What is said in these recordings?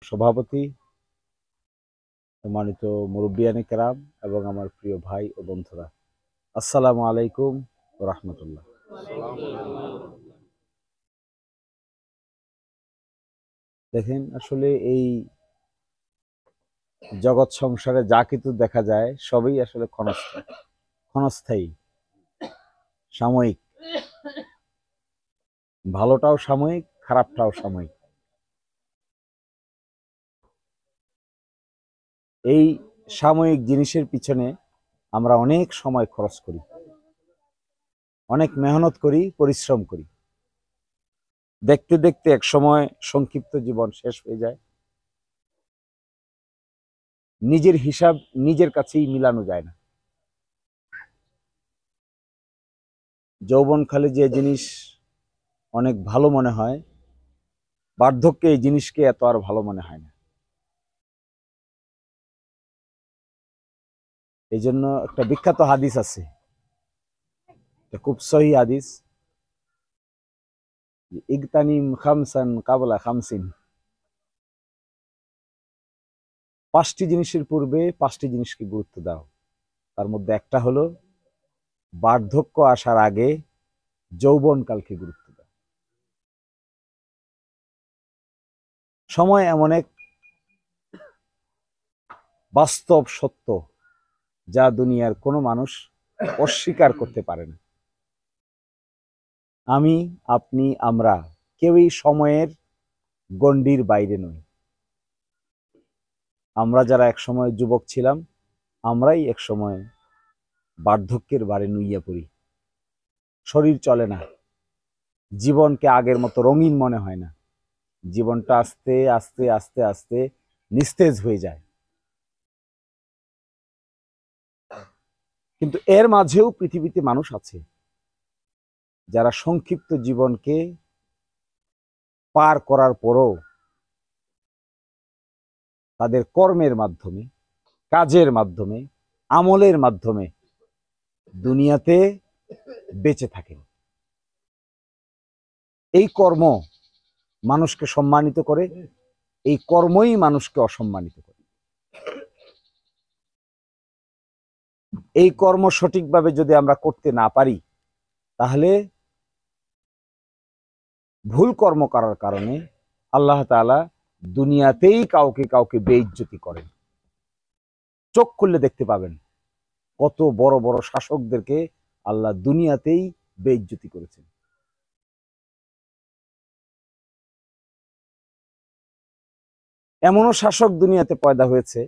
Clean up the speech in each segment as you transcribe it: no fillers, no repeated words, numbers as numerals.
সভাপতি, সম্মানিত মুরব্বিয়ানে কেরাম এবং আমার প্রিয় ভাই ও বন্ধুরা, আসসালামু আলাইকুম ওয়া রাহমাতুল্লাহ। দেখেন, আসলে এই জগৎ সংসারে যা কিছু দেখা যায় সবই আসলে ক্ষণস্থায়ী, সাময়িক। ভালোটাও সাময়িক, খারাপটাও সাময়িক। এই সাময়িক জিনিসের পিছনে আমরা অনেক সময় খরচ করি, অনেক মেহনত করি, পরিশ্রম করি। দেখতে দেখতে এক সময় সংক্ষিপ্ত জীবন শেষ হয়ে যায়। নিজের হিসাব নিজের কাছেই মিলানো যায় না। যৌবনকালে যে জিনিস অনেক ভালো মনে হয়, বার্ধক্যে এই জিনিসকে এত আর ভালো মনে হয় না। এই জন্য একটা বিখ্যাত হাদিস আছে, খুব সহি হাদিস, ইগতানিম খামসান কাবলা খামসিন। 5টি জিনিসের পূর্বে 5টি জিনিসকে গুরুত্ব দাও। তার মধ্যে একটা হলো বার্ধক্য আসার আগে যৌবনকালকে গুরুত্ব দাও। সময় এমন এক বাস্তব সত্য যা দুনিয়ার কোনো মানুষ অস্বীকার করতে পারে না। আমি, আপনি, আমরা কেউই সময়ের গণ্ডির বাইরে নই। আমরা যারা একসময় যুবক ছিলাম, আমরাই একসময় বার্ধক্যের বারে নুইয়া পড়ি। শরীর চলে না, জীবনকে আগের মতো রঙিন মনে হয় না। জীবনটা আস্তে আস্তে আস্তে আস্তে নিস্তেজ হয়ে যায়। কিন্তু এর মাঝেও পৃথিবীতে মানুষ আছে যারা সংক্ষিপ্ত জীবনকে পার করার পরও তাদের কর্মের মাধ্যমে, কাজের মাধ্যমে, আমলের মাধ্যমে দুনিয়াতে বেঁচে থাকেন। এই কর্ম মানুষকে সম্মানিত করে, এই কর্মই মানুষকে অসম্মানিত করে। এই কর্ম সঠিকভাবে যদি আমরা করতে না পারি, তাহলে ভুল কর্ম করার কারণে আল্লাহ তাআলা দুনিয়াতেই কাউকে কাউকে বেইজ্জতি করেন। চোখ খুললে দেখতে পাবেন কত বড় বড় শাসকদেরকে আল্লাহ দুনিয়াতেই বেইজ্জতি করেছেন। এমনও শাসক দুনিয়াতে পয়দা হয়েছে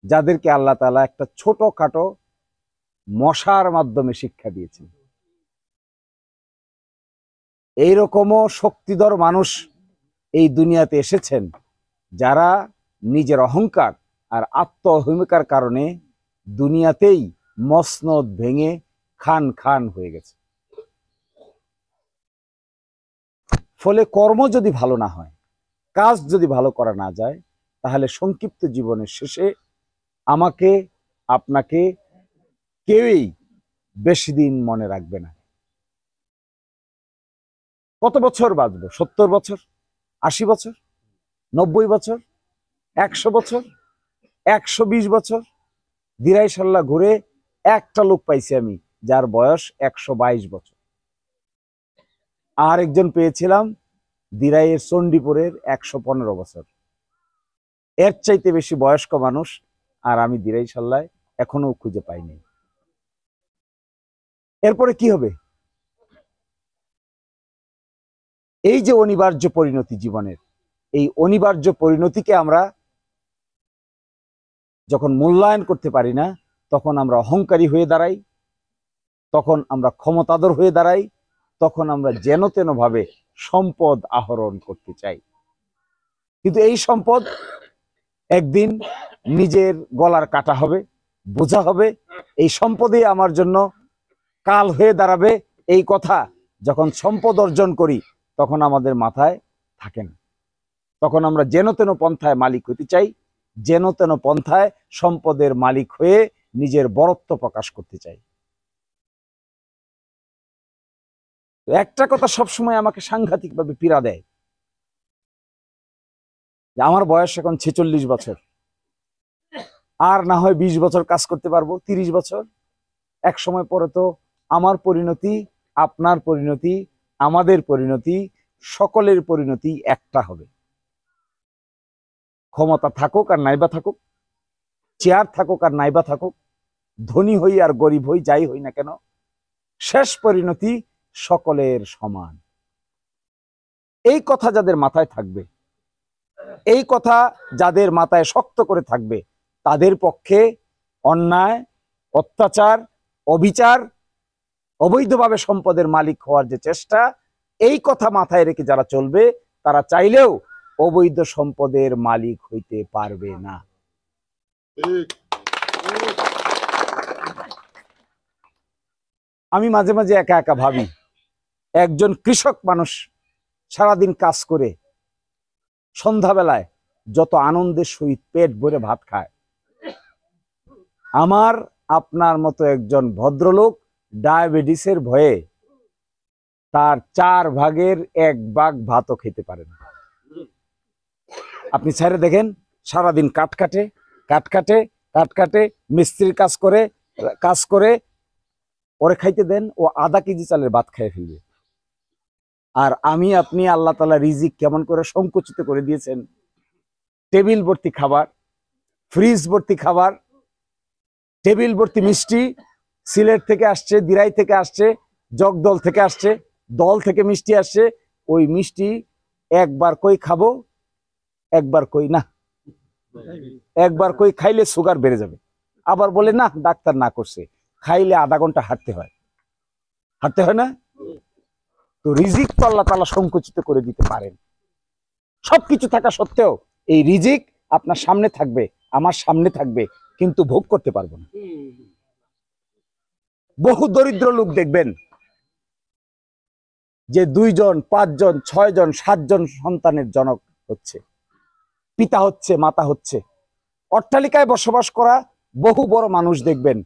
যাদেরকে আল্লাহ তাআলা একটা ছোটখাটো মশার মাধ্যমে শিক্ষা দিয়েছেন। এইরকমও শক্তিধর মানুষ এই দুনিয়াতে এসেছেন যারা নিজের অহংকার আর আত্ম অহমিকার কারণে দুনিয়াতেই মসনদ ভেঙে খান খান হয়ে গেছে। ফলে কর্ম যদি ভালো না হয়, কাজ যদি ভালো করা না যায়, তাহলে সংক্ষিপ্ত জীবনের শেষে আমাকে, আপনাকে কেউই বেশি দিন মনে রাখবে না। কত বছর বাঁচবো? 70 বছর, 80 বছর, 90 বছর, 100 বছর, 120 বছর? দিরাই সাল্লাহ ঘুরে একটা লোক পাইছি আমি যার বয়স 122 বছর। আর একজন পেয়েছিলাম দিরাইয়ের চণ্ডীপুরের 115 বছর। এর চাইতে বেশি বয়স্ক মানুষ আর আমি দিরাই সাল্লায় এখনো খুঁজে পাইনি। এরপরে কি হবে? এই যে অনিবার্য পরিণতি জীবনের, এই অনিবার্য পরিণতিকে আমরা যখন মূল্যায়ন করতে পারি না, তখন আমরা অহংকারী হয়ে দাঁড়াই, তখন আমরা ক্ষমতাধর হয়ে দাঁড়াই, তখন আমরা যেন তেন ভাবে সম্পদ আহরণ করতে চাই। কিন্তু এই সম্পদ একদিন নিজের গলার কাটা হবে, বোঝা হবে। এই সম্পদই আমার জন্য কাল হয়ে দাঁড়াবে। এই কথা যখন সম্পদ অর্জন করি তখন আমাদের মাথায় থাকে না। তখন আমরা যেন তেন পন্থায় মালিক হতে চাই, যেন তেন পন্থায় সম্পদের মালিক হয়ে নিজের বরত্ব প্রকাশ করতে চাই। একটা কথা সবসময় আমাকে সাংঘাতিকভাবে পীড়া দেয়, যে আমার বয়স এখন 46 বছর, আর না হয় 20 বছর কাজ করতে পারবো, 30 বছর। এক সময় পরে তো আমার পরিণতি, আপনার পরিণতি, আমাদের পরিণতি, সকলের পরিণতি একটা হবে। ক্ষমতা থাকুক আর নাইবা থাকুক, চেয়ার থাকুক আর নাইবা থাকুক, ধনী হই আর গরিব হই, যাই হই না কেন, শেষ পরিণতি সকলের সমান। এই কথা যাদের মাথায় থাকবে, এই কথা যাদের মাথায় শক্ত করে থাকবে, তাদের পক্ষে অন্যায়, অত্যাচার, অবিচার, অবৈধভাবে সম্পদের মালিক হওয়ার যে চেষ্টা, এই কথা মাথায় রেখে যারা চলবে, তারা চাইলেও অবৈধ সম্পদের মালিক হইতে পারবে না। আমি মাঝে মাঝে একা একা ভাবি, একজন কৃষক মানুষ সারাদিন কাজ করে সন্ধ্যাবেলায় যত আনন্দের সহিত পেট ভরে ভাত খায়, আমার আপনার মতো একজন ভদ্রলোক ডায়াবেটিসের ভয়ে তার 4 ভাগের 1 ভাগ ভাতও খেতে পারে না। আপনি ছেড়ে দেখেন, সারাদিন কাঠ কাটে মিস্ত্রির কাজ করে ওরে খাইতে দেন, ও আধা কেজি চালের ভাত খেয়ে ফেলবে। আর আমি আপনি, আল্লাহ তাআলা রিজিক কেমন করে সংকুচিত করে দিয়েছেন। টেবিল ভর্তি খাবার, ফ্রিজ ভর্তি খাবার, টেবিল ভর্তি মিষ্টি, সিলেট থেকে আসছে, দিরাই থেকে আসছে, জগদল থেকে আসছে, দল থেকে মিষ্টি আসছে। ওই মিষ্টি একবার কই খাবো, একবার কই না, একবার কই খাইলে সুগার বেড়ে যাবে, আবার বলে না ডাক্তার না করছে, খাইলে আধা ঘন্টা হাঁটতে হয় না। তো রিজিক তো আল্লাহ তাআলা সংকুচিত করে দিতে পারেন। সবকিছু থাকা সত্ত্বেও এই রিজিক আপনার সামনে থাকবে, আমার সামনে থাকবে, কিন্তু ভোগ করতে পারবো না। বহু দরিদ্র লোক দেখবেন যে 2 জন, 5 জন, 6 জন, 7 জন সন্তানের জনক হচ্ছে, পিতা হচ্ছে, মাতা হচ্ছে। অট্টালিকায় বসবাস করা বহু বড় মানুষ দেখবেন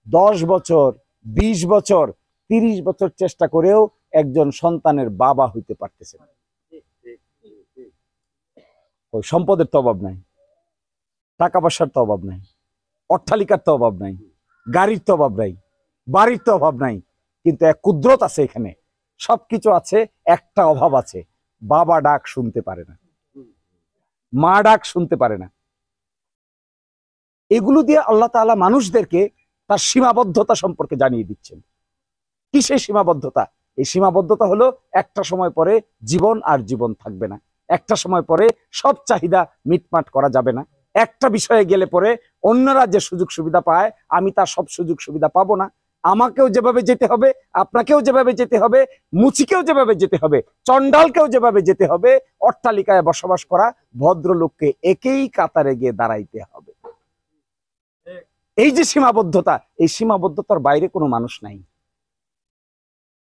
10 বছর, 20 বছর, 30 বছর চেষ্টা করেও একজন সন্তানের বাবা হইতে পারতেছে না। ওই সম্পদের তো অভাব নাই, টাকা পয়সার তো অভাব নাই, অট্টালিকার তো অভাব নাই, গাড়ির তো অভাব নাই, বাড়ির তো অভাব নাই, কিন্তু এক কুদরত আছে এখানে, সবকিছু আছে, একটা অভাব আছে, বাবা ডাক শুনতে পারে না, মা ডাক শুনতে পারে না। এগুলো দিয়ে আল্লাহ তাআলা মানুষদেরকে তার সীমাবদ্ধতা সম্পর্কে জানিয়ে দিচ্ছেন। কি সেই সীমাবদ্ধতা? এই সীমাবদ্ধতা হলো, একটা সময় পরে জীবন আর জীবন থাকবে না, একটা সময় পরে সব চাহিদা মিটমাট করা যাবে না, একটা বিষয়ে গেলে পরে অন্যরা যে সুযোগ সুবিধা পায় আমি তার সব সুযোগ সুবিধা পাবো না। আমাকেও যেভাবে যেতে হবে, আপনাকেও যেভাবে যেতে হবে, মুচিকেও যেভাবে যেতে হবে, চন্ডালকেও যেভাবে যেতে হবে, অট্টালিকায় বসবাস করা ভদ্রলোককে একই কাতারে গিয়ে দাঁড়াইতে হবে। এই যে সীমাবদ্ধতা, এই সীমাবদ্ধতার বাইরে কোনো মানুষ নাই,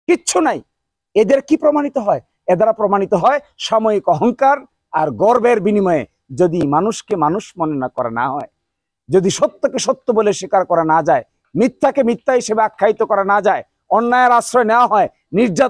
কিচ্ছু নাই। এদের কি প্রমাণিত হয়? এদ্বারা প্রমাণিত হয় সাময়িক অহংকার আর গর্বের বিনিময়ে যদি মানুষকে মানুষ মনে না করা না হয়, যদি সত্যকে সত্য বলে স্বীকার করা না যায়, মিথ্যাকে মিথ্যা হিসেবে আখ্যায়িত করা না যায়, অন্যায়ের আশ্রয় নেওয়া হয়, নির্যাতন